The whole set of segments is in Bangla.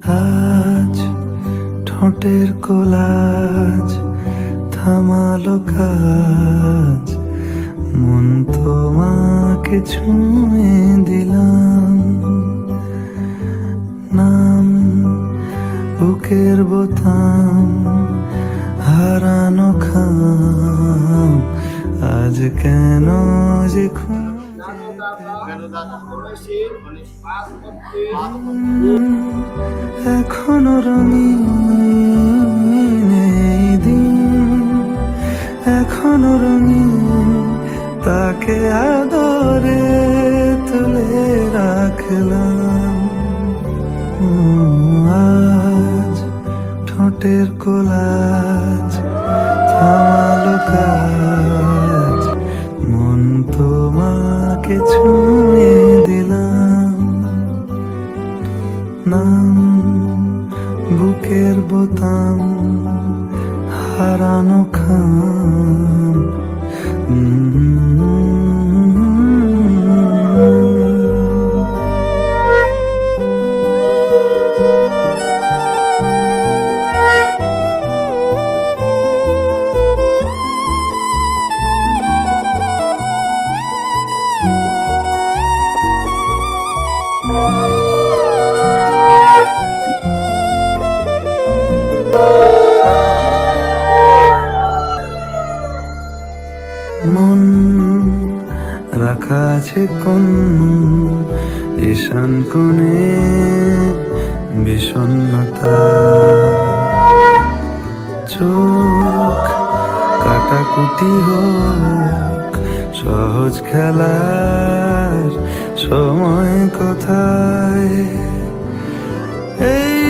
আজ ঠোঁটের কোলাজ থামালো কাজ, মন তোমাকে ছুঁয়ে দিলাম, নাম বুকের বোতাম হারানো খাম, আজ কেন যে এখনো রঙিন এই দিন, এখনো রঙিন তাকে আদরে তুলে রাখলাম। আজ ঠোঁটের কোলাজ থামালো কাজ, মন তোমাকে ছুঁয়ে দিলাম, নাম বুকের বোতাম হারানো খাম। মন রাখা আছে কোন ঈশান কোণে বিষণ্ণতা, চোখ কাটাকুটি হোক সহজ খেলার সময় কোথায়, এই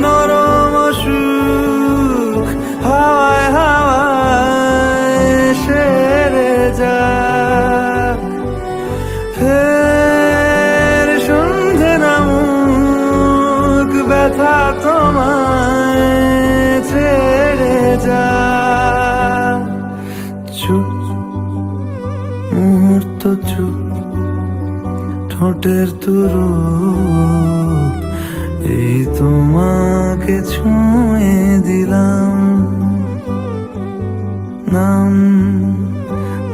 নরম সুখ হাওয়ায় হাওয়ায় সেরে যা, ফের সন্ধে নামুক ব্যথা তোমায় ছেড়ে যা। চুপ মুহূর্ত চুপ, ঠোঁটের তুরু এই তোমাকে ছুঁয়ে দিলাম, নাম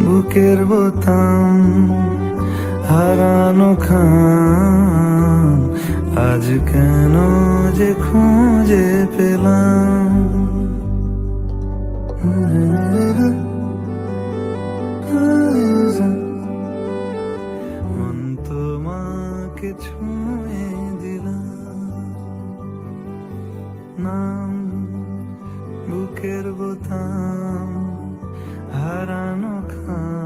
বুকের বোতাম হারানো খাম, আজ কেন যে খুঁজে পেলাম। মন তোমাকে ছুঁয়ে দিলাম, নাম বুকের বোতাম হারানো খাম।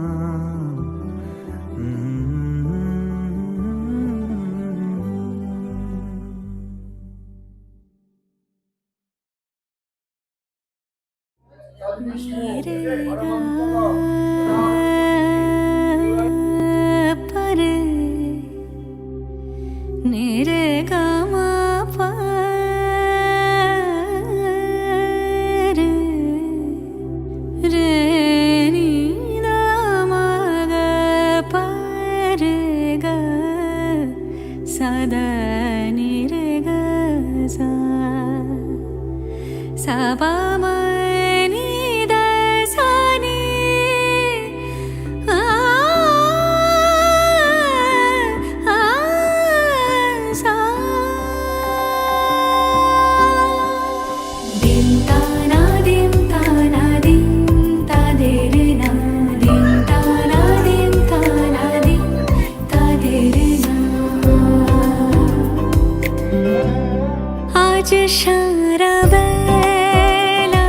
आज सारा बेला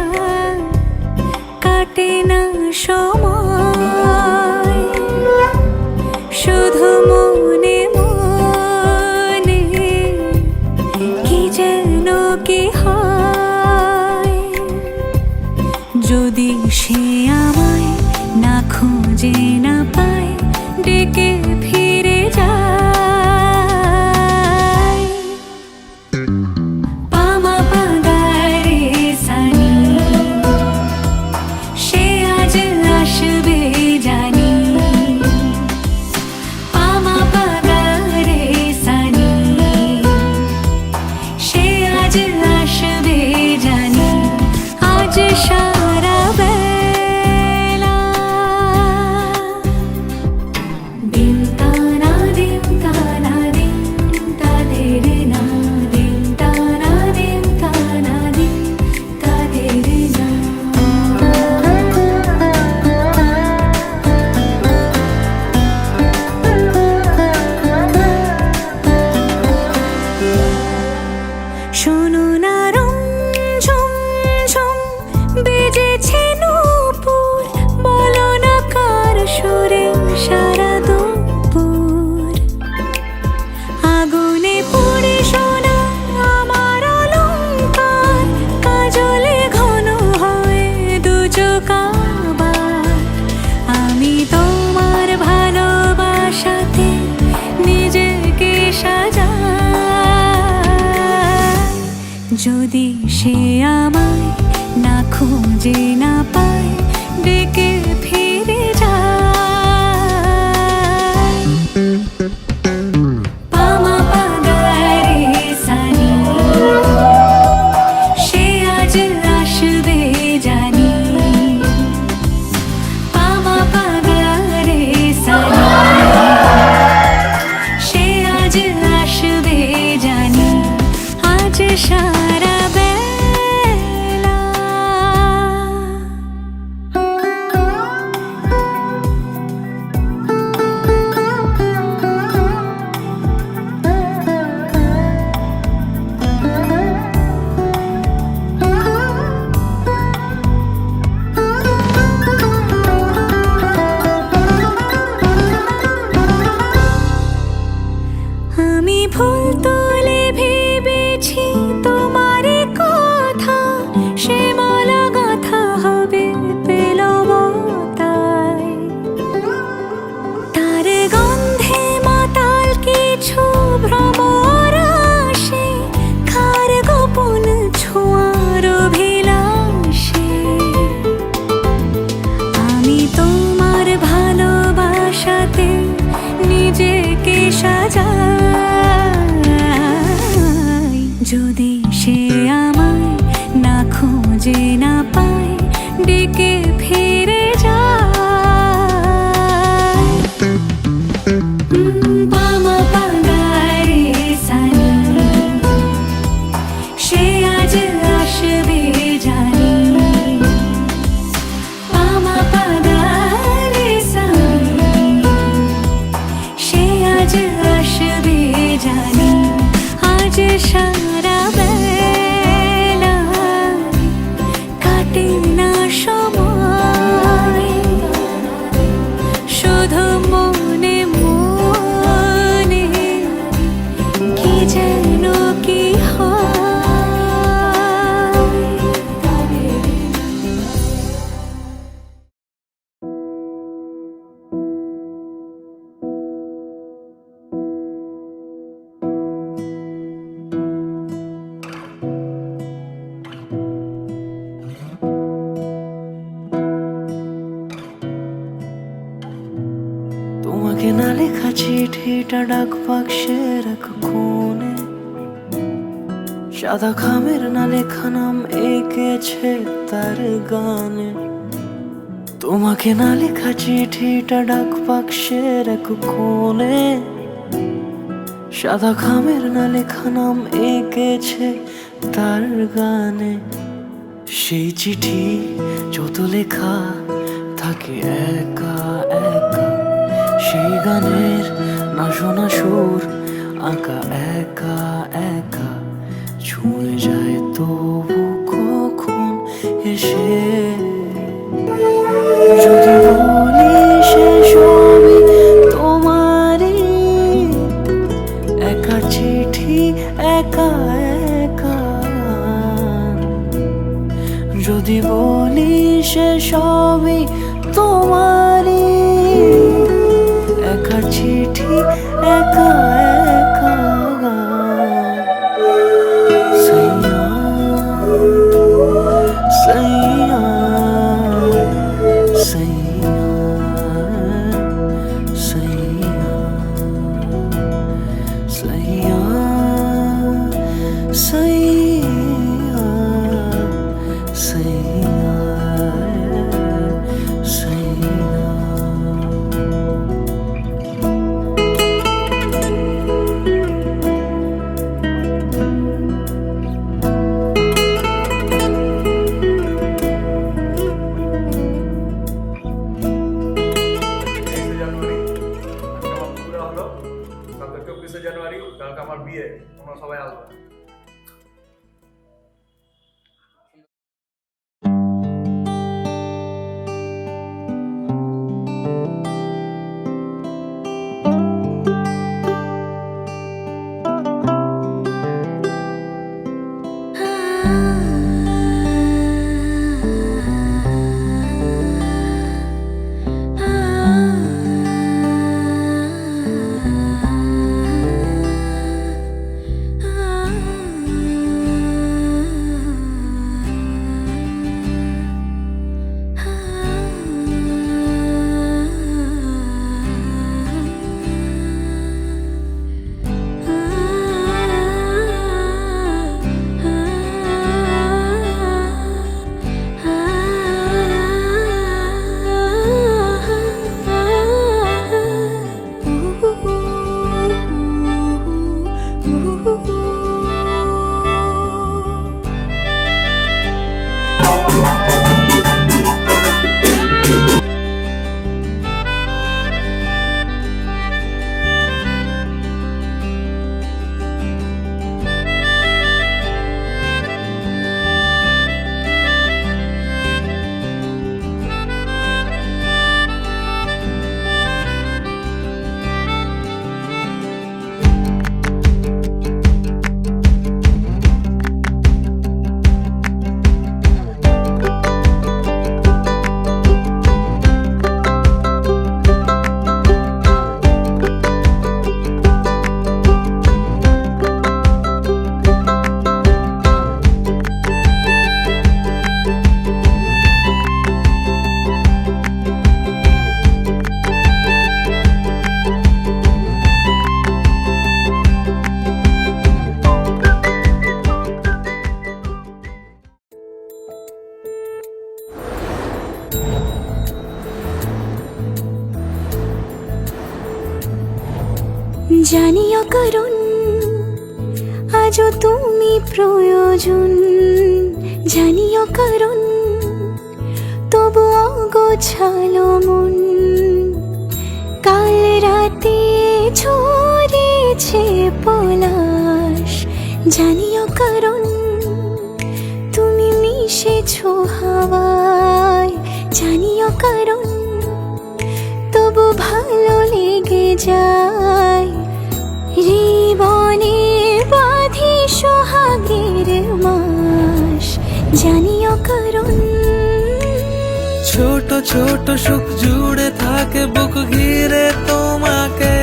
সে আমায় না খুঁজে না পায় ডেকে ফিরে যায়। পামা পাগারে সানি সে আজ আসবে জানি। পামা পাগারে সানি সে আজ আসবে জানি। আজ সারা বেলা আমি ফুল তুলে ভেবেছি তোমার কথা, সে মালা গাঁথা হবে পেলবতায়। তার গন্ধে মাতাল কিছু ভ্রমর আসে, কার গোপন ছোঁয়ার অভিলাষে। আমি তোমার ভালোবাসাতে নিজেকে সাজাই। যদি সে আমায় না খুঁজে না পায় ডেকে ফিরে যায়। পামা পাগারে সানি সে আজ আসবে জানি। পামা পাগারে সানি সে আজ আসবে জানি। আজ সারা বেলা কাটে না সময়, শুধু মনে মনে কি যেন কি হয়। তোমাকে না লেখা চিঠিটা ডাক বাক্সের এক কোণে, সাদা খামের না লেখা নাম এঁকেছে তার গানে। তোমাকে না লেখা চিঠিটা ডাক বাক্সের এক কোণে, সাদা খামের না লেখা নাম এঁকেছে তার গানে। সেই চিঠি যত লেখা থাকে একা একা, সেই গানের না শোনা সুর আঁকা একা একা। ছুঁয়ে যায় তবু কখন এসে, যদি বলি সে সবই তোমারই, একা চিঠি একা একা। যদি বলি সে সবই তোমারই, একা চিঠি একা একা। সাইয়া সাইয়া সাইয়া সাইয়া সাইয়া সাইয়া সাইয়া সাইয়া। কালকে 24শে জানুয়ারি, কালকে আমার বিয়ে, তোমরা সবাই আসবে। জানিও কারণ আজও তুমি প্রয়োজন, জানিও কারণ তবু অগোছালো মন। কাল রাতে ছড়িয়েছে পলাশ, জানিও কারণ তুমি মিশেছো হাওয়ায়, জানিও কারণ তবু ভালো লেগে যায়। জীবনে বাঁধি সোহাগের মাস, জানিও কারণ ছোট ছোট সুখ জুড়ে থাকে বুক ঘিরে তোমাকে।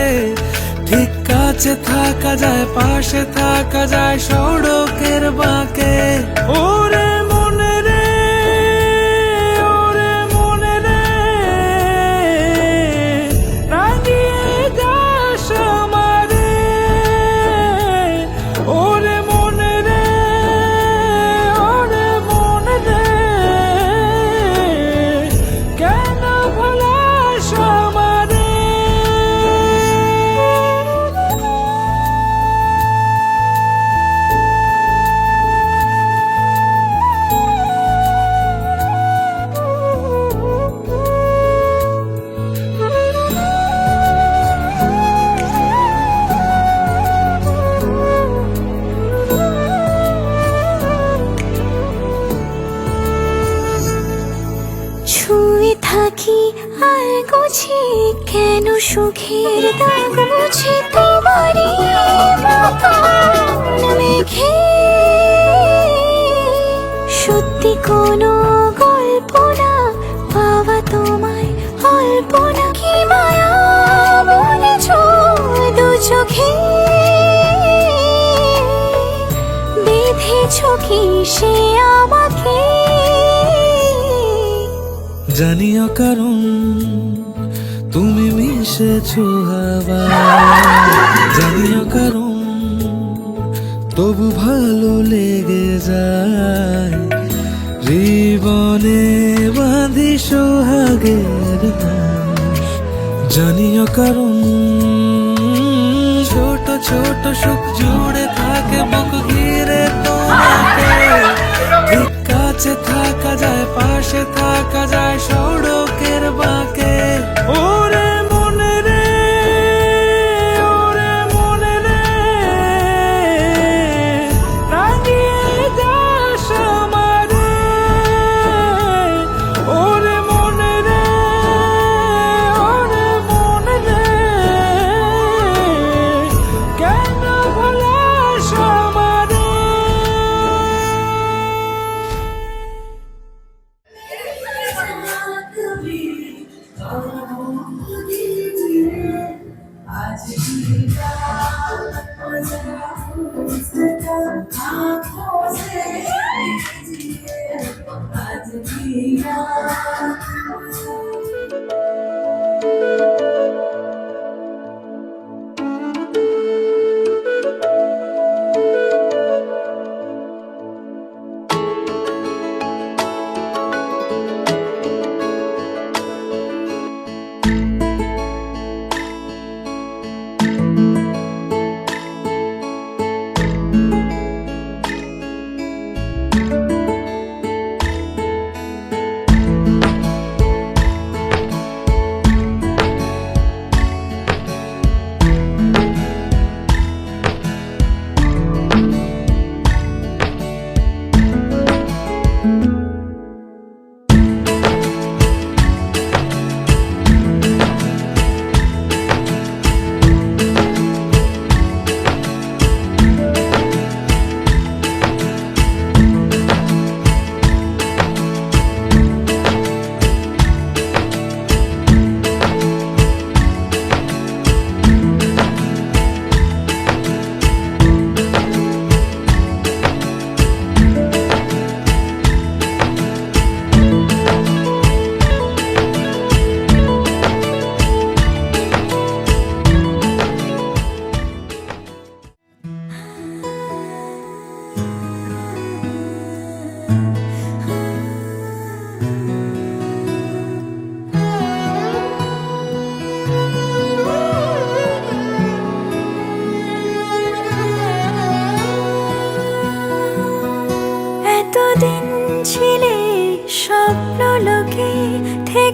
ঠিক কাছে থাকা যায়, পাশে থাকা যায় সড়কের বাঁকে। ওরে মনে রে, ওরে মনে রে, রাঙিয়ে যাস আমারে। ওরে মনে রে, ওরে মনে রে, কেন ভোলাস আমারে? ছুঁয়ে থাকি আর গুছি কেন সুখের দাগ মুছে তোমারই মকান মেঘে। সত্যি কোনো গল্প না পাওয়া তোমায় অল্প না, কি মায়া বলেছ দু চোখে। বেঁধেছ কি সে আমাকে, জানিও কারণ তুমি মিশেছো হাওয়া, জানিও কারণ তবু ভালো লেগে যায়। জীবনে বাঁধি সোহাগের মাস, জানিও কারণ ছোট ছোট সুখ জুড়ে থাকে বুক ঘিরে তোমাকে। ঠিক কাছে থাকা যায়, পাশে থাকা যায় সড়কের বাঁকে। ওরে মনে রে, ওরে মনে রে, রাঙিয়ে যাস আমারে। ওরে মনে রে, ওরে মনে রে, কেন ভোলাস আমারে?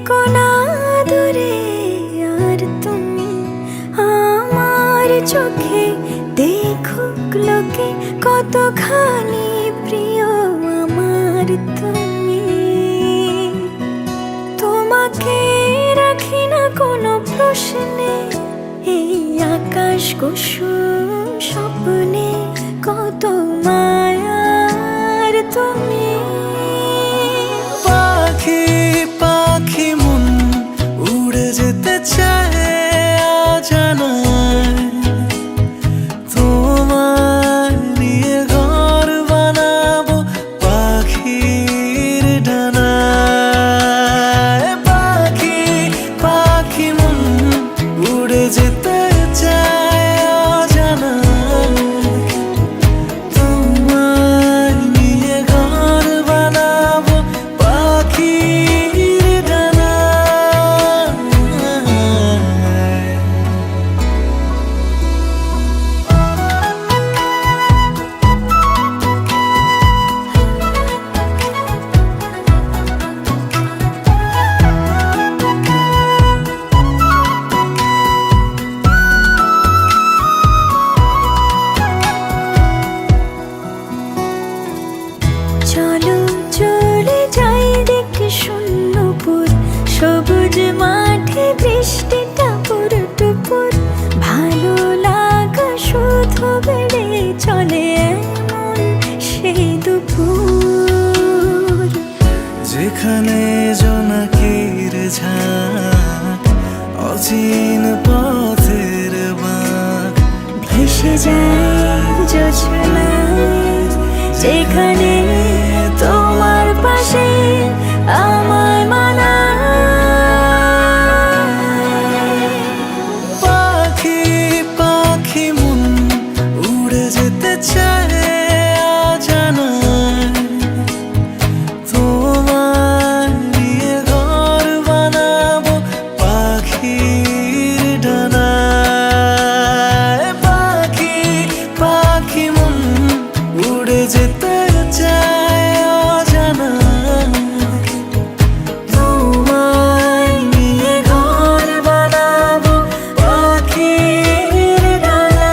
থেকো না দূরে আর তুমি আমার চোখে দেখুক লোকে কতখানি প্রিয় আমার তুমি। তোমাকে রাখি না কোনো প্রশ্নে, এই আকাশ কুসুম স্বপ্নে কত মায়ার তুমি। পাখি পাখি মন উড়ে যেতে চায় অজানায়, তোমার নিয়ে ঘর বানাবো পাখির ডানায়। পাখি পাখি মন উড়ে যেতে চায় অজানায়, তোমার নিয়ে ঘর বানাবো পাখির ডানায়। চলো চলে যাই দেখে শূন্যপুর, সবুজ মাঠে বৃষ্টি টাপুর টুপুর, ভালো লাগা শুধু বেড়ে চলে এমন সেই দুপুর। যেখানে জোনাকির ঝাঁক, অচিন পথের বাঁক, ভেসে যায় জোছনায়, যেখানে তোমার পাশে আমায় মানায়। পাখি পাখি মন উড়ে যেতে চায় অজানায়, তোমার নিয়ে ঘর বানাবো পাখির ডানায়। পাখি পাখি মন উড়ে যেতে চায় অজানায়, তোমায় নিয়ে ঘর বানাবো পাখির ডানায়।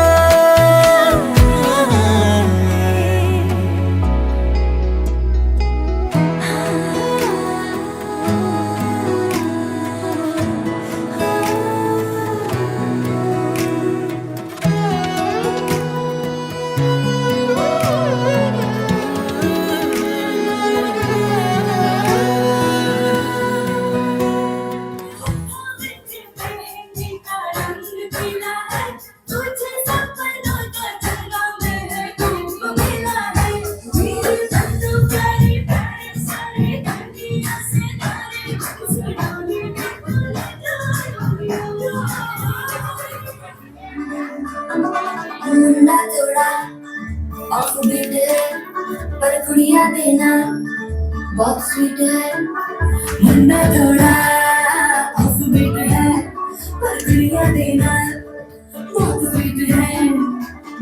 मुंडा जोड़ा ऑफ बीट है पर कुड़िया देना बहुत स्वीट है। मुंडा जोड़ा ऑफ बीट है पर कुड़िया देना बहुत स्वीट है।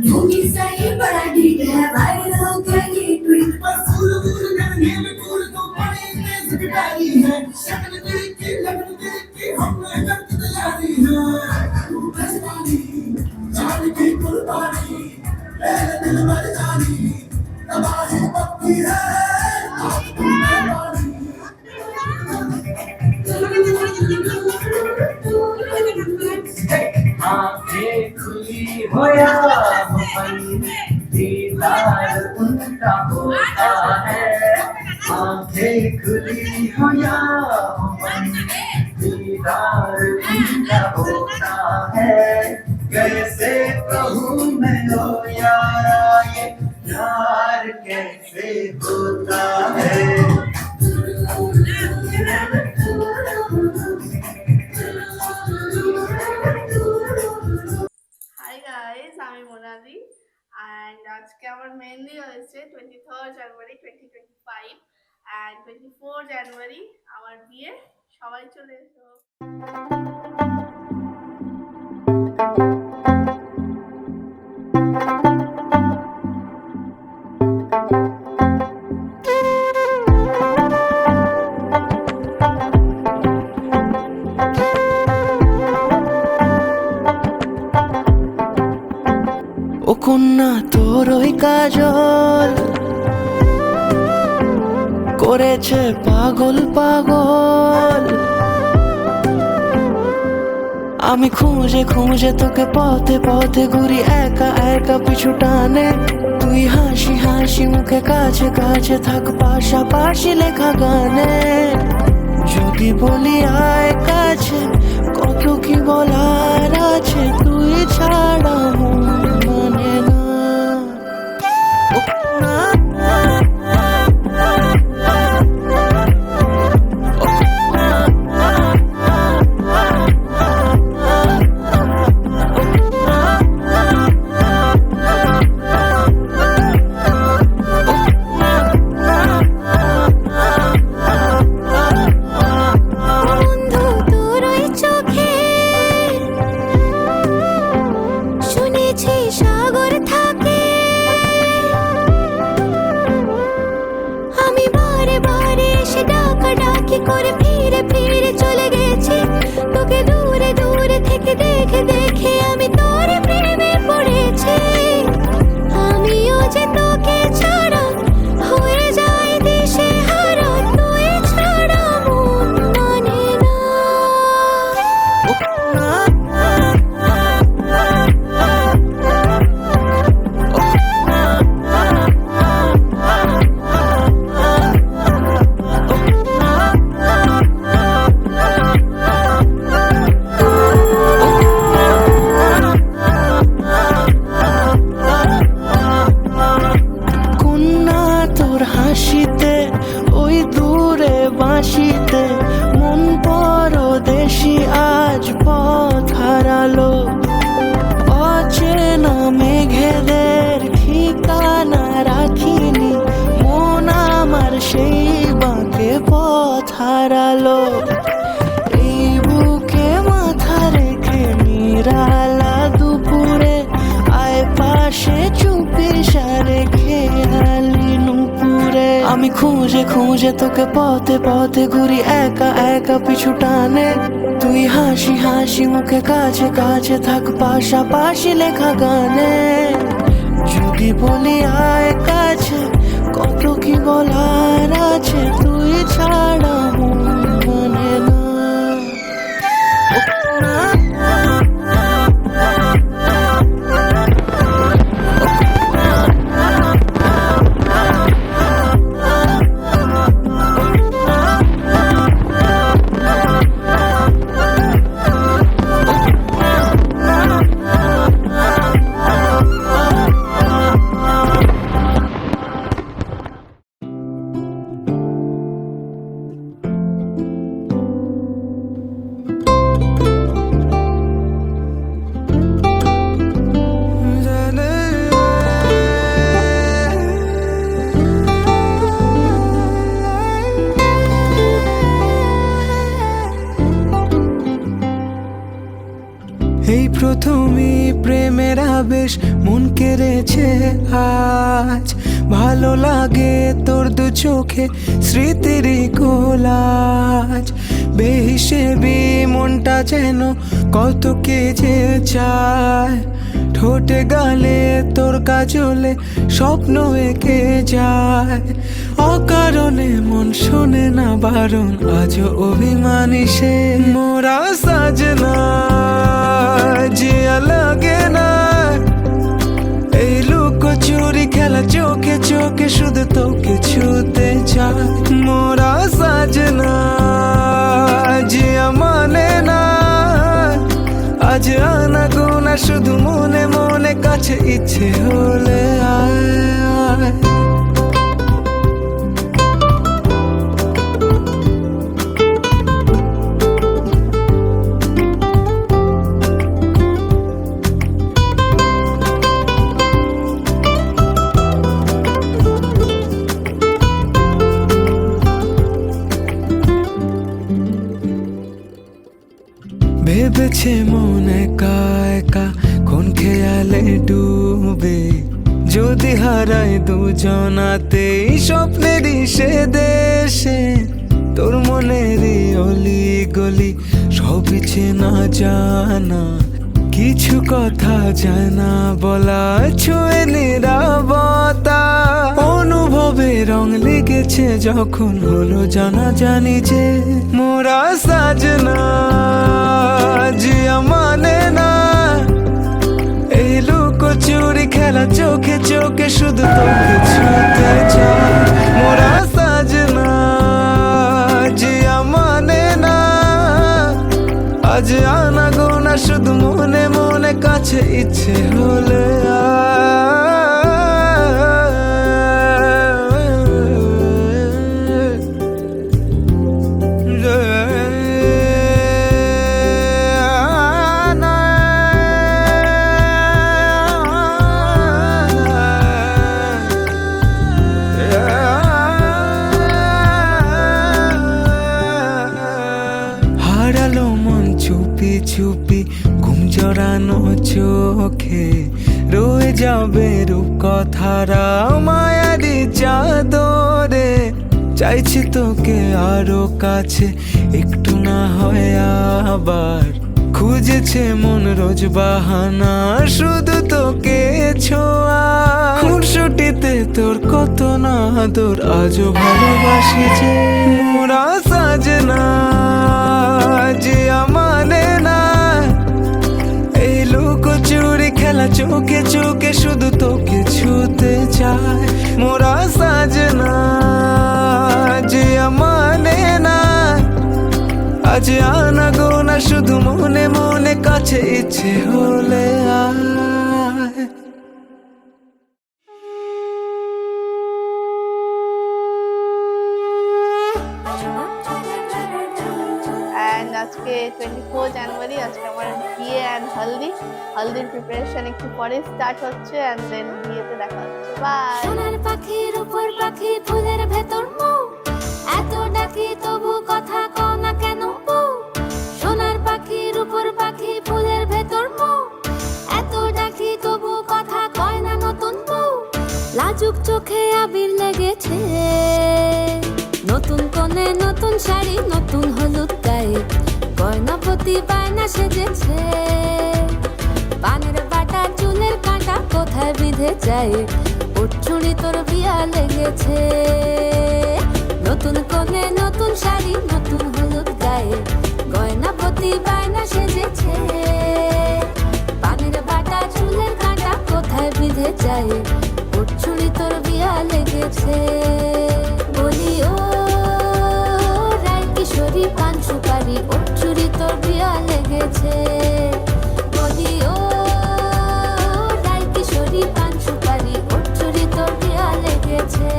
भूमि सही बड़ा डीट है, वायरल हो गया ये ट्वीट पर फूल फूल करने में फूल तो बड़ी तेज पिटाई है। शक्ल दिल की लगन दिल की हमने दर्द दिलाई है। बजवानी जान की कुर्बानी मेरे दिल मर जानी, तबाही पक्की है आज तुम मेहरबानी। आंखें खुली हो या बंद, दीदार उनका होता है। आंखें खुली हो या बंद, दीदार उनका होता है। कैसे कहूँ मैं लो यारा ये प्यार कैसे होता है। হাই গাইস, আমি মোনালি অ্যান্ড আজকে আমার মেহেন্দি হয়েছে 23rd জানুয়ারি 2025 অ্যান্ড 24 জানুয়ারি আমার বিয়ে। সবাই চলে এসো। কন্যা তোর ওই কাজল করেছে পাগল পাগল। আমি খুঁজে খুঁজে তোকে পথে পথে ঘুরি একা একা পিছু টানে, তুই হাসি হাসি মুখে কাছে কাছে থাক পাশাপাশি লেখা গানে। যদি বলি আয় কাছে কত কি বলার আছে, তুই ছাড়া মন মানে না। বন্ধু তোর ওই চোখে শুনেছি সাগর থাকে, আমি বারে বারে এসে ডাকা ডাকি করে ফিরে ফিরে চলে গেছি, তোকে দূরে দূরে থেকে দেখে দেখে আমি তোর প্রেমে পড়েছি। আমিও যে তোকে ছাড়া হয়ে যাই দিশে হারা, তুই ছাড়া মন মানে না। কন্যা তোর হাসিতে ওই দূরে বাঁশিতে মন পরদেশি আজ পথ হারালো। অচেনা মেঘেদের ঠিকানা রাখিনি, মন আমার সেই বাঁকে পথ হারালো। এই বুকে মাথা রেখে নিরালা দুপুরে আয় পাশে চুপি সারে খেয়ালি নুপুরে। আমি খুঁজে খুঁজে তোকে পথে পথে ঘুরি একা একা পিছু টানে, তুই হাসি হাসি মুখে কাছে কাছে থাক পাশাপাশি লেখা গানে। যদি বলি আয় কাছে কত কি বলার আছে, তুই ছাড়া মন মানে না। এই প্রথমে প্রেমের আবেশ মন কেড়েছে আজ, ভালো লাগে তোর দু চোখে স্মৃতির কোলাজ। বেহিসেবি মনটা যেন কত কে যে চায়, ঠোঁটে গালে তোর কাজলে স্বপ্ন এঁকে যায়। অকারণে মন শোনে না বারণ, আজও অভিমানী সে মোরা সাজনা জিয়া লাগে না। এই লুকোচুরি খেলা চোখে চোখে শুধু তোকে ছুতে চায়। মোরা সাজনা জিয়া মানে না, আজ আনা গোনা শুধু মনে মনে কাছে ইচ্ছে হলে আয় আয়। ভেবেছে মন একা একা কোন খেয়ালে ডুবে, যদি হারাই দুজনাতেই স্বপ্নেরই সে দেশে। তোর মনেরই অলি গলি সবই চেনা জানা, কিছু কথা যায় না বলা, ছুঁয়ে নিরাপত্তা, অনুভবে রং লেগেছে যখন হলো জানা জানি যে মোরা সাজনা জিয়া মানে না। এই লুকোচুরি খেলা চোখে চোখে শুধু তোকে ছুঁতে চায়, মোরা সাজনা জিয়া মানে না। আজ আনা গোনা শুধু মনে মনে কাছে ইচ্ছে হলে হারালো মন চুপি চুপি, ঘুম জড়ানো চোখে রয়ে যাবে রূপ কথারা মায়ারি চাদরে। চাইছি তোকে আরো কাছে, একটু না হয় আবার খুঁজেছে মন রোজ বাহানা শুধু তোকে ছোঁয়া। খুনসুটিতে তোর কত না আদর, আজও ভালোবাসি যে মোরা সাজনা জিয়া মানে না। এই লুকোচুরি খেলা চোখে চোখে শুধু তোকে ছুঁতে চায়, মোরা সাজনা জিয়া মানে না। আজ আনা গোনা শুধু মনে মনে কাছে ইচ্ছে হলে আয়। অ্যান্ড আজকে 24 জানুয়ারি, আজকে আমার বিয়ে অ্যান্ড হলদি। হলদির প্রিপারেশন একটু পরে স্টার্ট হচ্ছে অ্যান্ড দেন বিয়েতে দেখা হচ্ছে। বাই। সোনার পাখির উপর পাখি ফুলের ভেতর মৌ, এত ডাকি তবু কথা কও না কেন বউ। সোনার পাখির উপর পাখি ফুলের ভেতর মৌ, এত ডাকি তবু কথা কয় না নতুন বউ। লাজুক চোখে আবির লেগেছে, নতুন কোণে নতুন শাড়ি নতুন হলুদ গায়ে, গয়না প্রতি বায়না সেজেছে। পানের বাটা চুলের কাঁটা কোথায় বিঁধে যায়, ওর চুড়ি তোর বিয়া লেগেছে। নতুন কোণে নতুন শাড়ি নতুন হলুদ গায়ে, গয়না প্রতি বায়না সেজেছে। পানের বাটা চুলের কাঁটা কোথায় বিঁধে যায়, ওর চুড়ি তোর বিয়া লেগেছে। বলি ও রায় কিশোরী পান সুপারি, ওর চুড়ি তোর বিয়া লেগেছে। বলি ও রায় কিশোরী পান সুপারি, ওর চুড়ি তোর বিয়া লেগেছে।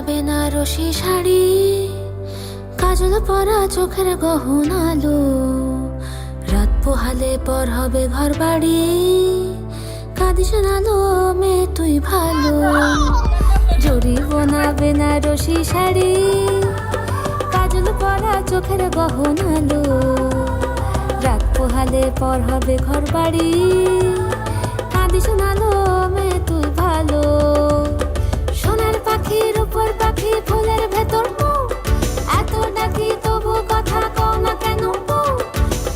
বেনারসি শাড়ি, কাজল পরা চোখের গহনালো, রাত পোহালে পর হবে ঘর বাড়ি, কাঁদিস নালো মেয়ে তুই ভালো। জরি বোনা বেনারসি শাড়ি, কাজল পরা চোখের গহনালো, রাত পোহালে পর হবে ঘর বাড়ি, কাঁদিস নালো মেয়ে তুই ভালো। সোনার পাখির উপর পাখি ফুলের ভেতর মৌ, এত ডাকি তবু কথা কও না কেন বউ।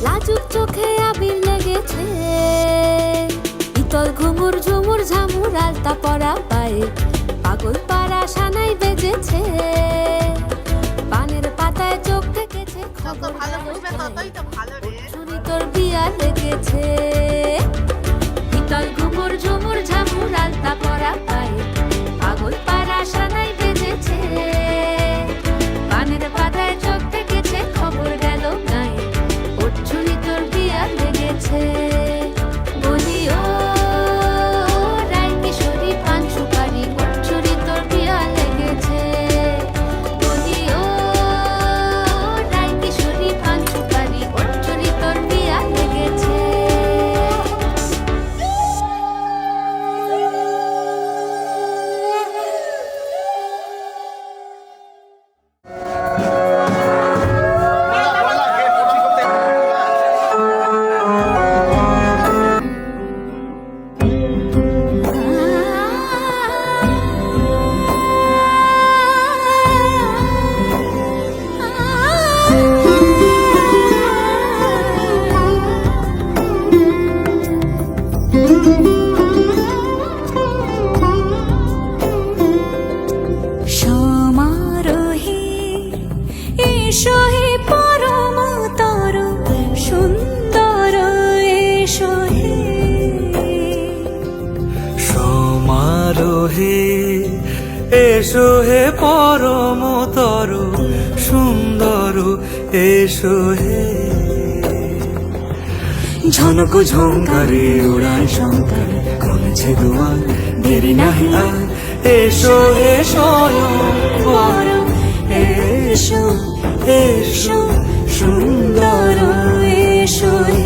লাজুক চোখে আবির লেগেছে, ইতল ঘুমুর ঝুমুর ঝামুর আলতা পরা পায়ে, পাগল পাড়া সানাই বেজেছে। পানের পাতায় চোখ থেকেছে, যত ভালো বুঝবে ততই তো ভালো রে। চুরি তোর বিয়া লেগেছে। ইতল ঘুমুর ঝুমুর ঝামুর আলতা পরা পায়ে, পাগল পাড়া সানাই বেজেছে। পানের পাতায় চোখ থেকেছে, খবর গেল গায়ে, ওর চুরি তোর বিয়া লেগেছে। বলি ও রায় কিশোরী পান সুপারি, ওর চুরি তোর বিয়া লেগেছে। বলি ও রায় কিশোরী পান সুপারি, এসো হে পরমতর সুন্দর, এসো হে। ঝনক ঝঙ্কারে উড়ায় শঙ্কর, খুলেছে দুয়ার, দেরি নাহি আর। এসো হে স্বয়ং বর, এসো এসো সুন্দর, এসো হে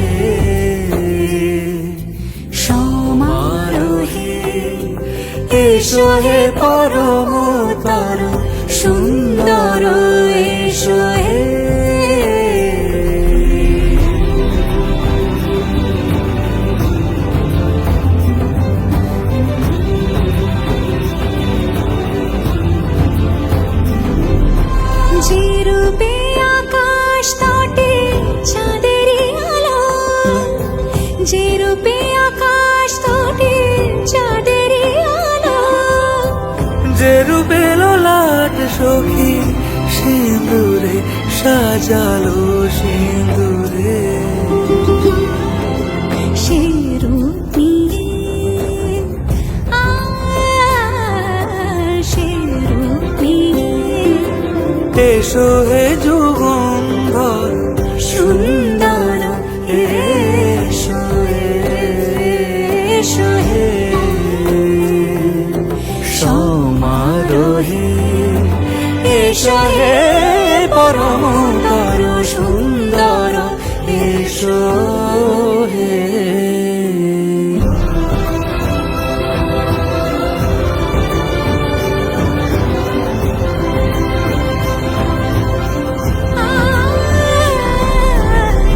সমারোহে। এসো হে পরমতর সুন্দর, এসো হে। যে রূপে আকাশ তটে চাঁদেরই আলো, যে রূপে আকাশ তটে চাঁদেরই আলো, যে রূপে ললাট সখী সিঁদুরে সাজালো সিঁদুরে। সে রূপ নিয়ে সে রূপ নিয়ে এসো হে যুগন্ধর সুন্দর, এসো এসো হে সমারোহে। এসো হে পরমতর সুন্দর, এসো হে।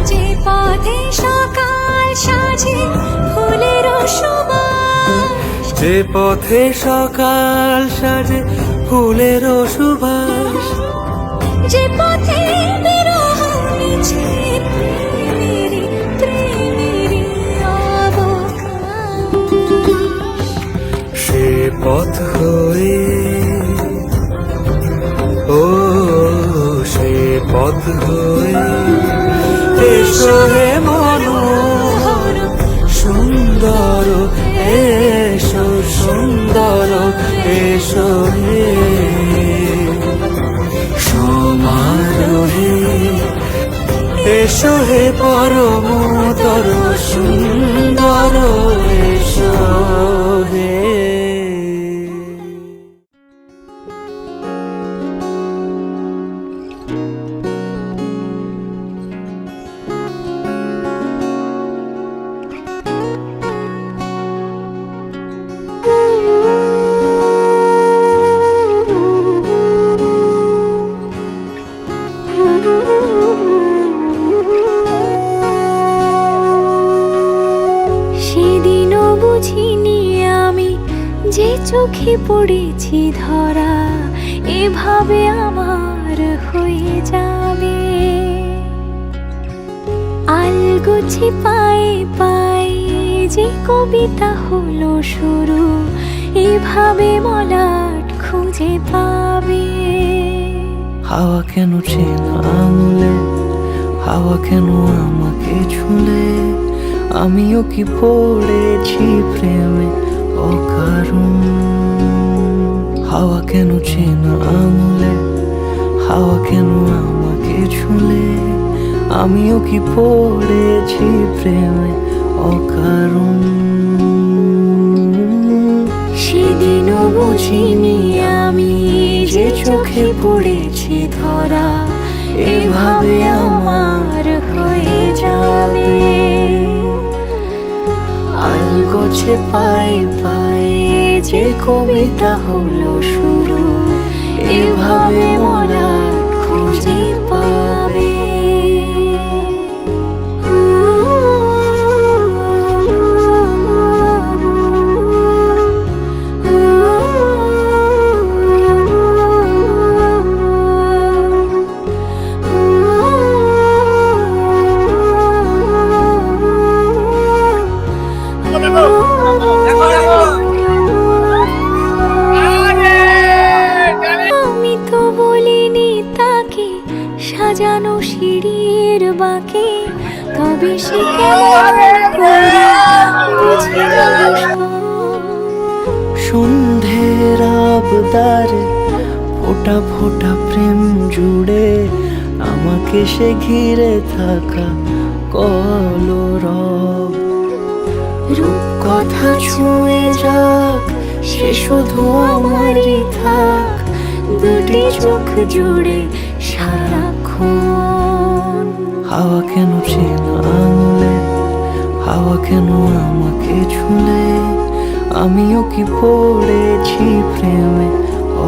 যে পথে সকাল সাজে ফুলের সুবাস, যে পথে সকাল সাজে ফুলের সুবাস, যে পথে বিরহ মিছে প্রেমেরই প্রেমেরই অবকাশ, সে পথ হয়ে ও সে পথ হয়ে। এসো হে মনোহর সুন্দর, এসো সুন্দর, এসো হে সমারোহে। এসো হে পরমতর সুন্দর, এসো হে। সেদিনও বুঝিনি আমি যে চোখে পড়েছি ধরা, এভাবে আমার হয়ে যাবে। আলগোছে পায়ে পায়ে যে কবিতা হলো শুরু, এভাবে মলাট খুঁজে পাবে। হাওয়া কেন চেনা আঙুলে, হাওয়া কেন আমাকে ছুলে, আমিও কি পড়েছি প্রেমে অকারণ। হাওয়া কেন চেনা আঙুলে, হাওয়া কেন আমাকে ছুলে, আমিও কি পড়েছি প্রেমে অকারণ। সেদিনও বুঝিনি আমি যে চোখে পড়েছি ধরা, এভাবে আমার হয়ে যাবে। আলগোছে পায়ে পায়ে যে কবিতা হলো শুরু, এভাবে মলাট খুঁজে পাবে। আমি তো বলিনি তাকে সাজানো সিঁড়ির বাঁকে, তবে সে কেমন করে বুঝে গেল সব। সন্ধের আব দ্বারে ফোটা ফোটা প্রেম জুড়ে আমাকে সে ঘিরে থাকা কলরব। রূপ কথা ছুঁয়ে যাক সে শুধু আমারই থাক, দুটি চোখ জুড়ে সারাক্ষণ। হাওয়া কেন চেনা আঙুলে, হাওয়া কেন আমাকে ছুলে, আমিও কি পড়েছি প্রেমে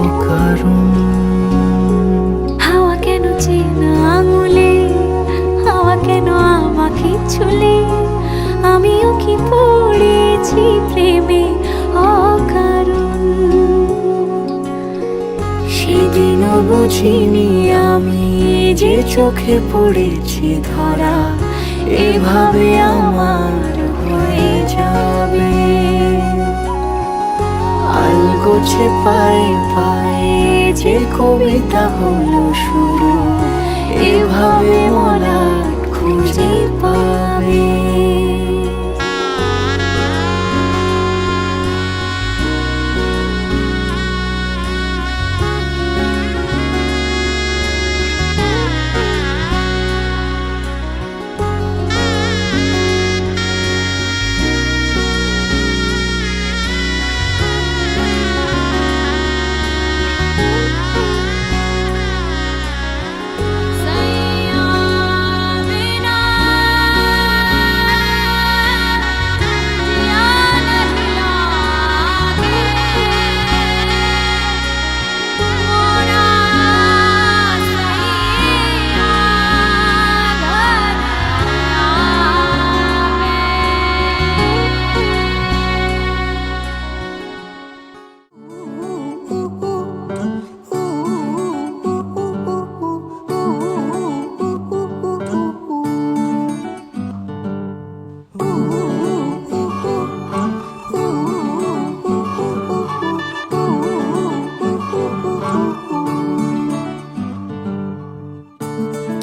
অকারণ। হাওয়া কেন চেনা আঙুলে, হাওয়া কেন আমাকে ছুলে, আমিও কি পড়েছি প্রেমে অকারণ। সেদিনও বুঝিনি আমি যে চোখে পড়েছি ধরা, এভাবে আমার হয়ে যাবে। আলগোছে পায়ে পায়ে যে কবিতা হলো শুরু, এভাবে মলাট খুঁজে পাবে।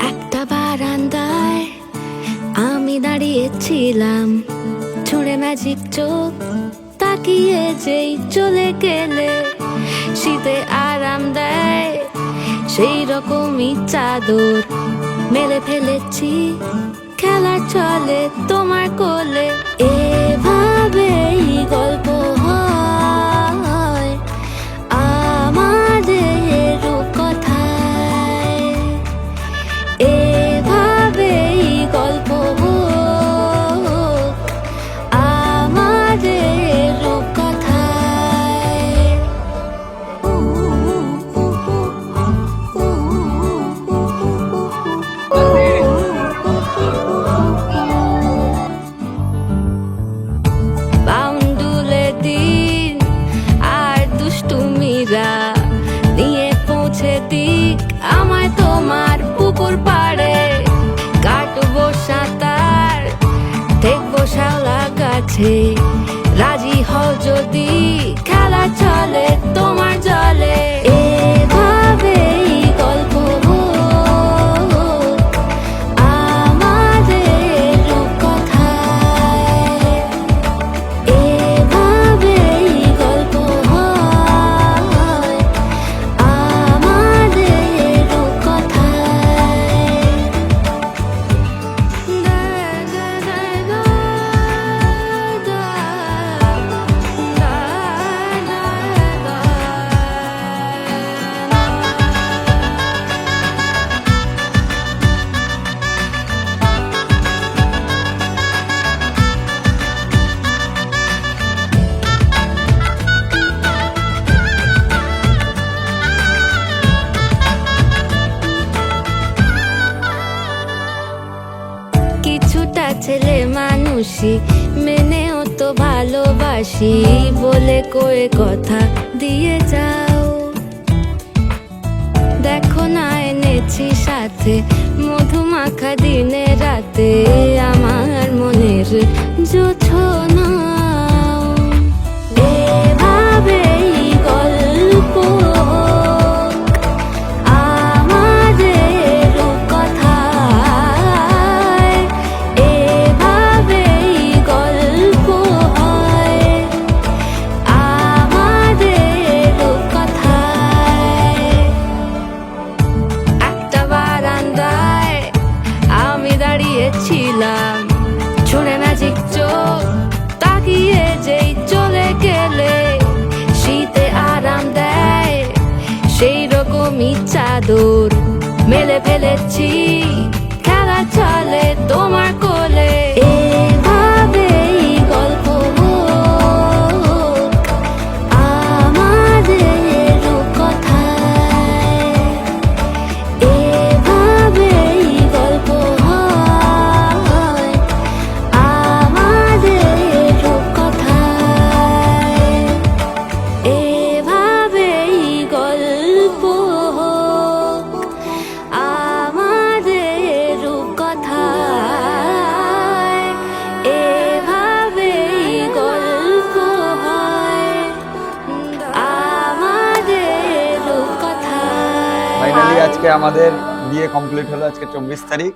একটা বারান্দায় আমি দাঁড়িয়েছিলাম, ছুঁড়ে ম্যাজিক চোখ তাকিয়ে যেই চলে গেলে, শীতে আরাম দেয় সেই রকমই চাদর মেলে ফেলেছি, খেলা চলে তোমার কোলে। এভাবেই গল্প হয় আমাদের রূপকথায়, এভাবেই গল্প হোক আমাদের রূপকথায়। বাউন্ডুলে দিন আর দুষ্টুমিরা নিয়ে পৌঁছে দিক আমায় তোমার পুকুর পাড়ে, কাটবো সাঁতার দেখবো শাওলা গাছে, রাজি হও যদি খেলা চলে তোমার জলে। এভাবেই গল্প হোক আমাদের রূপকথায়, এভাবেই গল্প হয় আমাদের রূপকথায়। কিছুটা ছেলে মানুষই মেনেও তো ভালোবাসি, বলে কয়ে কথা দিয়ে যাও। দেখো না এনেছি সাথে মধুমাখা দিনে রাতে, আমার মনের জোছনা। এভাবেই গল্প আমাদের রূপকথায়, এভাবেই গল্প হয় আমাদের রূপকথায়। আমি চাদর মেলে ফেলেছি, খেলা চলে তোমার কোলে। এভাবেই গল্প হোক আমাদের রূপকথায়, এভাবেই গল্প হয় আমাদের রূপকথায়, এভাবেই গল্প হোক আমাদের রূপকথায়, এভাবেই গল্প হয় আমাদের রূপকথায়। ফাইনালি আজকে আমাদের বিয়ে কমপ্লিট হলো, আজকে 24 তারিখ।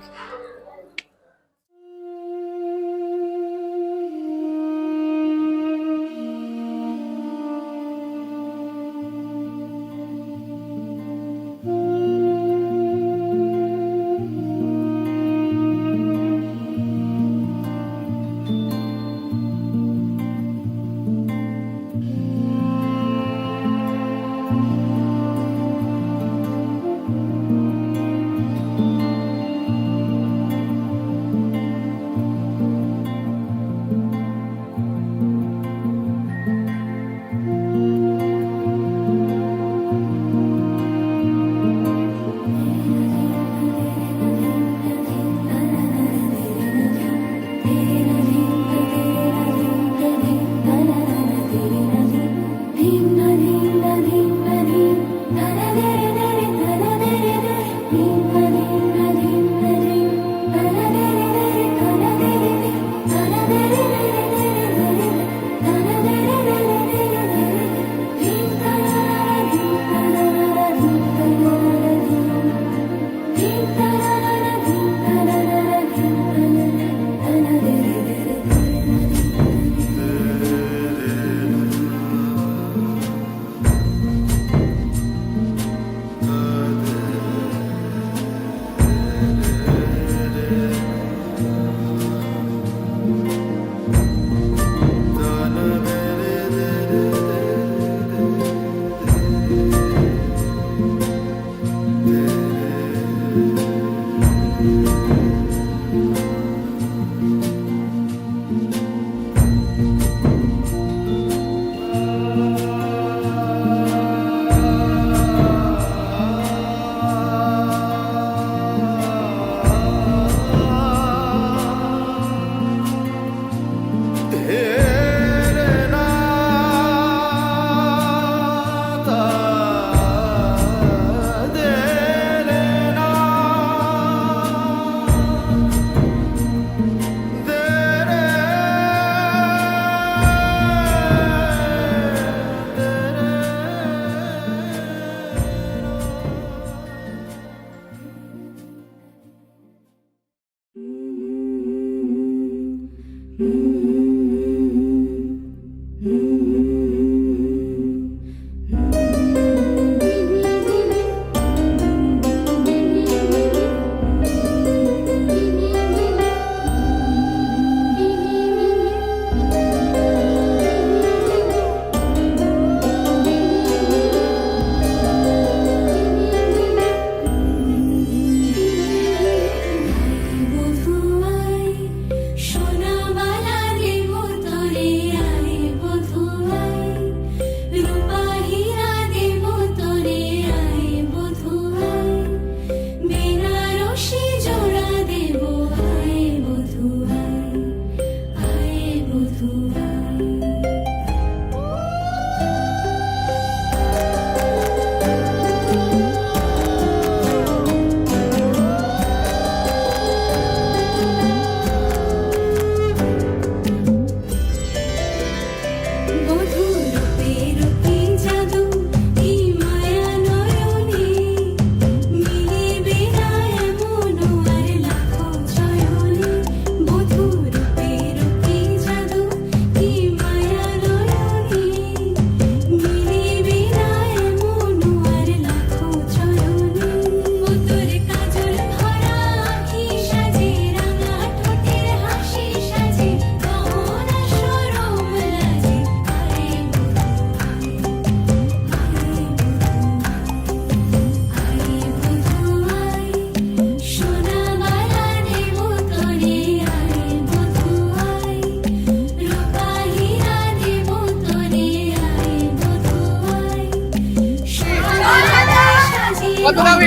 Vamos,